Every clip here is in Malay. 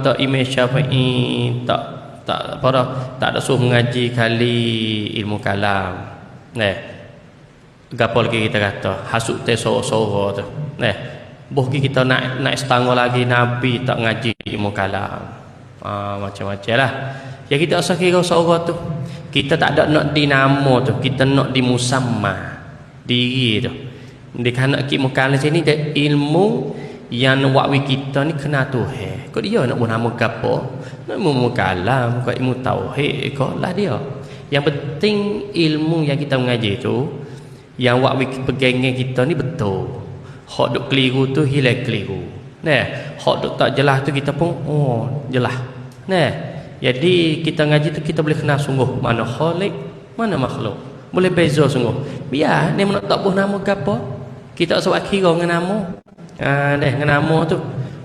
tak Imam Syafi'i tak apa dah, tak ada suruh mengaji kali ilmu kalam. Gapo lagi kita kata hasut te soro-soro tu. Boh kita nak setengah lagi Nabi tak ngaji ilmu kalam. Macam-macam lah. Ya kita asal kira soro tu. Kita tak ada nak dinamo tu, kita nak dimusamma diri tu. Dia nak ilmu kalam sini dia ilmu yang wakwi kita ni kena Tuhan. Kau dia nak nama gapo? Nak ilmu kalam, kau ilmu tauhid, kau lah dia. Yang penting ilmu yang kita mengaji tu, yang wakwi pegangan kita ni betul. Hak duk keliru tu hilang keliru. Hak duk tak jelas tu kita pun jelas. Jadi kita ngaji tu kita boleh kenal sungguh mana khalik, mana makhluk. Boleh beza sungguh. Biar ni nak tak buh nama gapo, kita sebab kira dengan nama. Dengan nama tu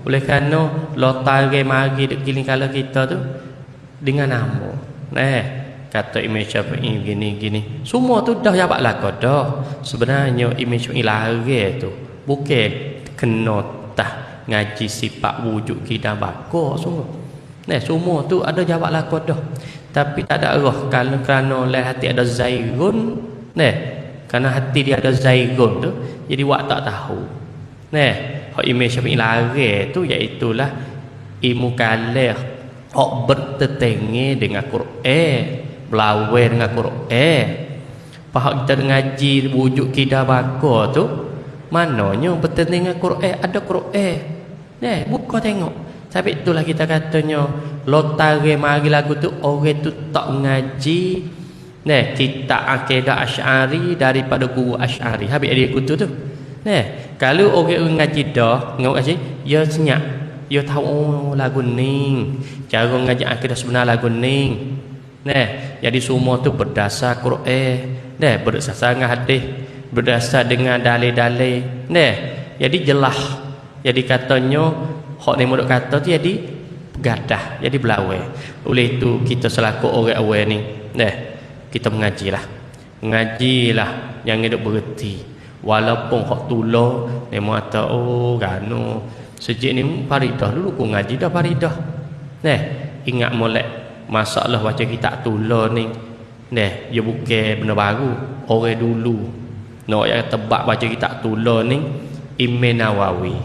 oleh kerana lotal ge mari dek giling kala kita tu dengan nama. Kata Imam Syafi'i gini. Semua tu dah jawab lakon dah. Sebenarnya Imam Syafi'i lari tu bukan kena tah ngaji sifat wujud kita bakar sungguh. Semua tu ada jawab lakon dah. Tapi tak ada arah kerana oleh hati ada zaigun. Kerana hati dia ada zaigun tu jadi wak tak tahu. Hak Imam Syafi'i lari tu iaitulah ilmu kalam hak bertetengah dengan Quran, berlawan dengan Quran. Pahak kita ngaji wujud kita bakar tu mananya bertetengah dengan Quran, ada Quran. Buka tengok. Tapi itulah kita katanya lotare mari lagu tu orang tu tak ngaji kita akidah Asy'ari daripada guru Asy'ari. Habis dia kutu tu. Kalau orang ngaji dah, ngaji dia senyap. Dia tahu lagu ni, cara ngaji akidah sebenar lagu ni. Jadi semua tu berdasar Quran, berdasar dengan hadis, berdasar dengan dalil-dalil. Jadi jelas. Jadi katanya hak ni mulut kata tu jadi gadah, jadi berlawan. Oleh itu kita selaku orang awal ni, kita mengajilah. Mengajilah yang hidup bererti. Walaupun hak tular dia mata gano sejak ni faridah dulu ku ngaji dah faridah. Ingat molek masalah baca kitab tular ni. Dia bukan benda baru. Orang dulu nak yang tebak baca kitab tular ni Imam Nawawi.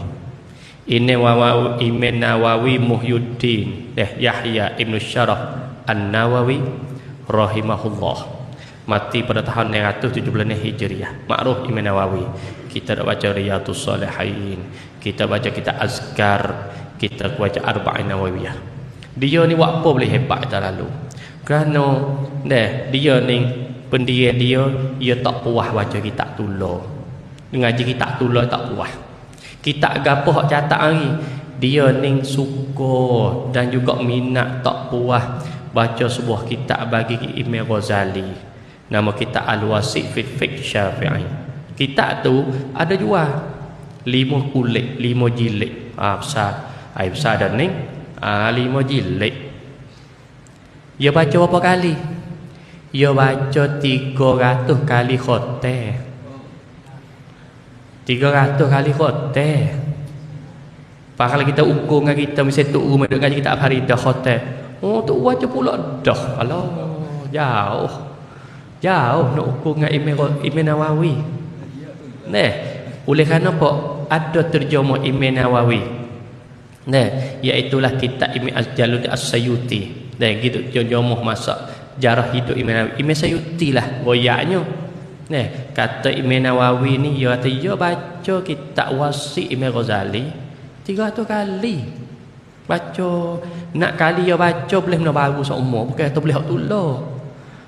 Imam Nawawi Muhyiddin Yahya Ibn Syaraf An-Nawawi rahimahullah. Mati pada tahun 976 Hijriah. Makruf Imam Nawawi. Kita dah baca Riyadhus Shalihin, kita baca kitab Azkar, kita baca Arba'in Nawawiyah. Dia ni buat apa boleh hebat terlalu. Kerana dia ni pendirian dia tak puas baca kitab tular. Ngaji kitab tular tak puas. Kitab gapo hak catat hari dia ni suka dan juga minat tak puas baca sebuah kitab bagi Imam Ghazali. Nama kitab Al-Wasi' fi Fiqh Syafi'i. Kitab tu ada jual 5 kulit, 5 jilid. Besar dan ni 5 jilid. Dia baca berapa kali? Dia baca 300 kali khotem. 300 kali khotem. Kalau kita ukur dengan kita mesti tu rumah dengan kita Faridah khotem. Tu baca pula dah. Alah, jauh nak ukur dengan Imam Nawawi. Oleh kerana apa? Ada terjemah Imam Nawawi. Iaitulah kitab Imam Jalaladdin As-Sayuti. Gitu terjemah masa jarah hidup Imam Nawawi. Imam Sayuti lah goyaknya. Kata Imam Nawawi ni dia kata dia baca kitab Wasi' Imam Ghazali 300 kali. Baca nak kali dia baca boleh benda baru seumur, bukan tu boleh hak tular.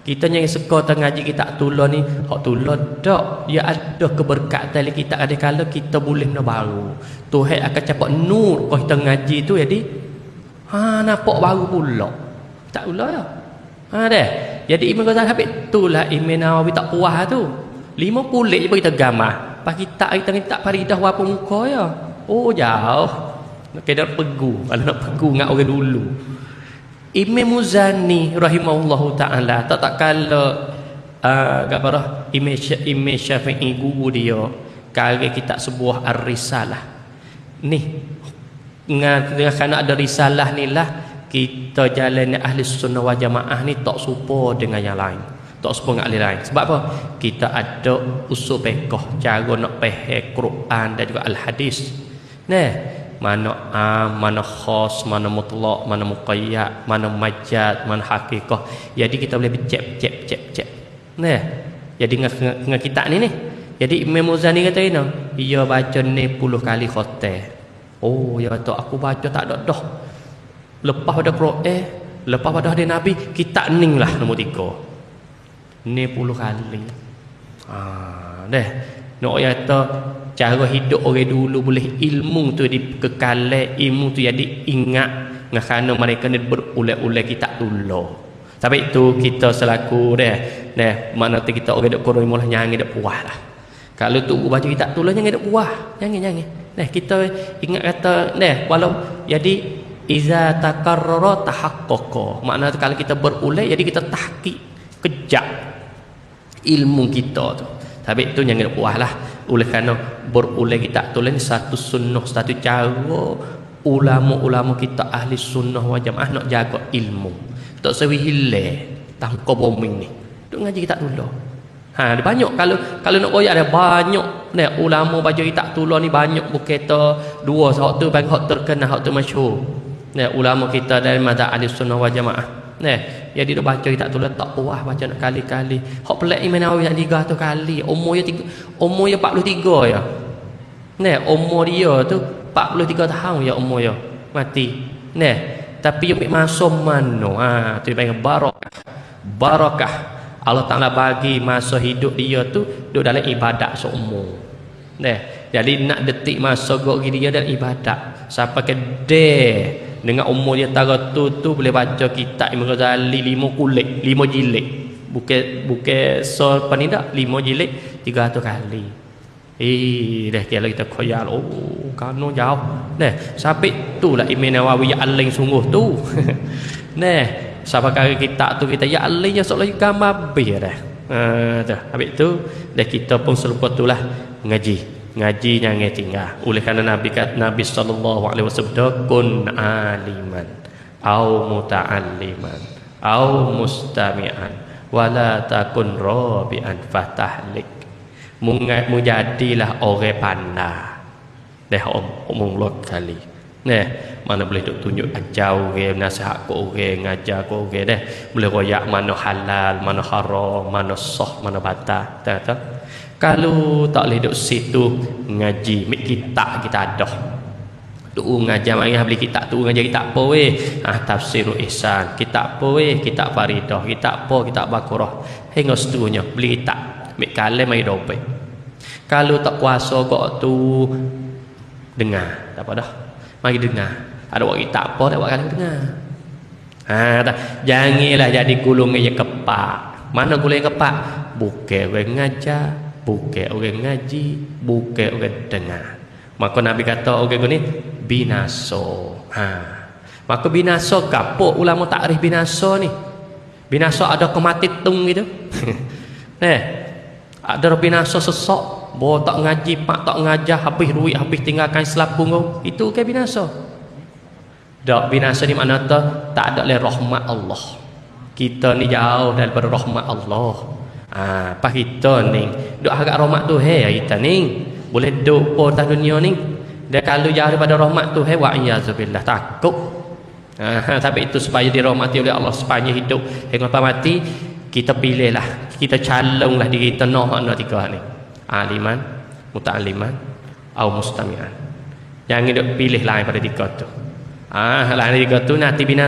Kita yang suka ngaji kitab tular ni hak tular dak, dia ada keberkatan kita ada kala kita boleh benda baru. Tuhan akan capat nur kalau kita ngaji tu jadi nampak baru pula. Tak pula dah. Jadi Imam Ghazali habis itulah Imam Nawawi tak puas tu. 5 kulit je bagi kita gambar. Pas kita faridah apa muka ya. Jauh. Nak kena pegu. Kalau nak pegu dengan orang dulu. Imam Muzani rahimahullahu ta'ala tak kala Imam Syafi'i guru dia karya kitab sebuah Ar-Risalah ni dengan kerana ada risalah ni lah kita jalan ahli sunnah wal jamaah ni tak serupa dengan yang lain, tak serupa dengan ahli lain. Sebab apa? Kita ada usul fiqh, cara nak faham Quran dan juga al-hadis. Nah, mana am, mana khas, mana mutlak, mana muqayyad, mana majaz, mana hakikah. Jadi kita boleh cek. Nah, jadi dengan kitab ni. Jadi Imam Muzani kata ini, ia baca ni 10 kali khotam. Oh, ya betul, aku baca tak ada dah. Lepas pada Quran, lepas pada hadis Nabi, kitab ni lah nombor 3. Ni 10 kali. Nak kata cara hidup orang dulu boleh ilmu tu dikekalai, ilmu tu jadi ingat dengan kerana mereka ni berulang-ulang kitab dulu. Tapi itu kita selaku mana tu kita orang duk kurang mula jangan dak puas lah. Kalau tu baca kitab tu lah jangan dak puas. Jangan. Kita ingat kata walau jadi iza takarrara tahaqqaqa. Makna kalau kita berulang jadi kita tahqiq, kejap ilmu kita tu. Tapi itu jangan dak puas lah. Oleh kerana berulang kitab tu lah ni satu sunnah, satu cara ulama-ulama kita ahli sunnah wal jamaah nak jaga ilmu. Tak sewi hilang tangkap bumi ni. Duk ngaji kitab dulu. Ada banyak kalau nak koyak ada banyak ulama baca kitab dulu ni banyak bukan dua hak tu bagi hak terkenal, hak tu masyhur. Ulama kita dari mazhab ahli sunnah wal jamaah. Jadi dia baca kitab dulu tak puas baca nak kali-kali. Hak pelak Imam Nawawi yang 300 kali. Umurnya 43 ya. Umur dia tu 43 tahun ya umur dia. Mati. Tapi yang masa mana? Tu panggil barakah. Allah Ta'ala bagi masa hidup dia tu duduk dalam ibadat seumur. Jadi nak detik masa dia dalam ibadat. Sampai ke dengan umur dia tara tu boleh baca kitab Imam Ghazali 5 jilid. Bukan sol panidak 5 jilid 300 kali. Kalau kita khoyal kano jauh. Sampai itulah Imam Nawawi yang aling sungguh tu. Sampai kali kitab tu kita ya alihnya seolah gambar habis dah. Habis tu dah kita pun serupa itulah ngaji jangan tinggal. Oleh kerana Nabi sallallahu alaihi wasallam kun aliman au muta'alliman au mustami'an wala takun rabi'an fatahlik. Mujadilah orang pandai. Dah omong kali. Mana boleh duk tunjuk ajar orang, nasihat ke orang, ngajar ke orang boleh royak mana halal, mana haram, mana sah, mana batal. Tahu? Kalau tak boleh duk situ ngaji, mik kitab kita ada. Duk ngajar mari beli kitab tu ngajar kitab apa weh? Tafsirul Ihsan, kitab apa weh? Kitab Faridah, kitab apa? Kitab Baqarah. Hingga seterusnya beli kitab, mik kalam mai dompet. Kalau tak kuasa kok tu dengar, tak apa dah. Mari dengar. Ada buat kitab apa, tak buat kali dengar. Janganlah jadi gulung yang kepak. Mana gulung yang kepak? Bukan orang ngajar, bukan orang ngaji, bukan orang dengar. Maka Nabi kata orang ni binaso. Maka binaso kapok ulama takrif binaso ni. Binaso ada kematian tung gitu. Ada binaso sesok. Bawa tak ngaji, pak tak ngajar, habis duit, habis tinggalkan selapung kau. Itu ke binasa? Tak, binasa ni makna tak ada le rahmat Allah. Kita ni jauh daripada rahmat Allah. Pas kita ni duk harap rahmat tu kita ni boleh duk po atas dunia ni. Dan kalau jauh daripada rahmat tu wa iyazubillah takut. Tapi itu supaya dirahmati oleh Allah sepanjang hidup hingga lepas mati kita pilihlah, kita calonlah diri kita nak tiga ni. Aliman, muta'alliman, au mustami'an. Jangan duk pilih lain pada tiga tu. Lain tiga tu nanti bina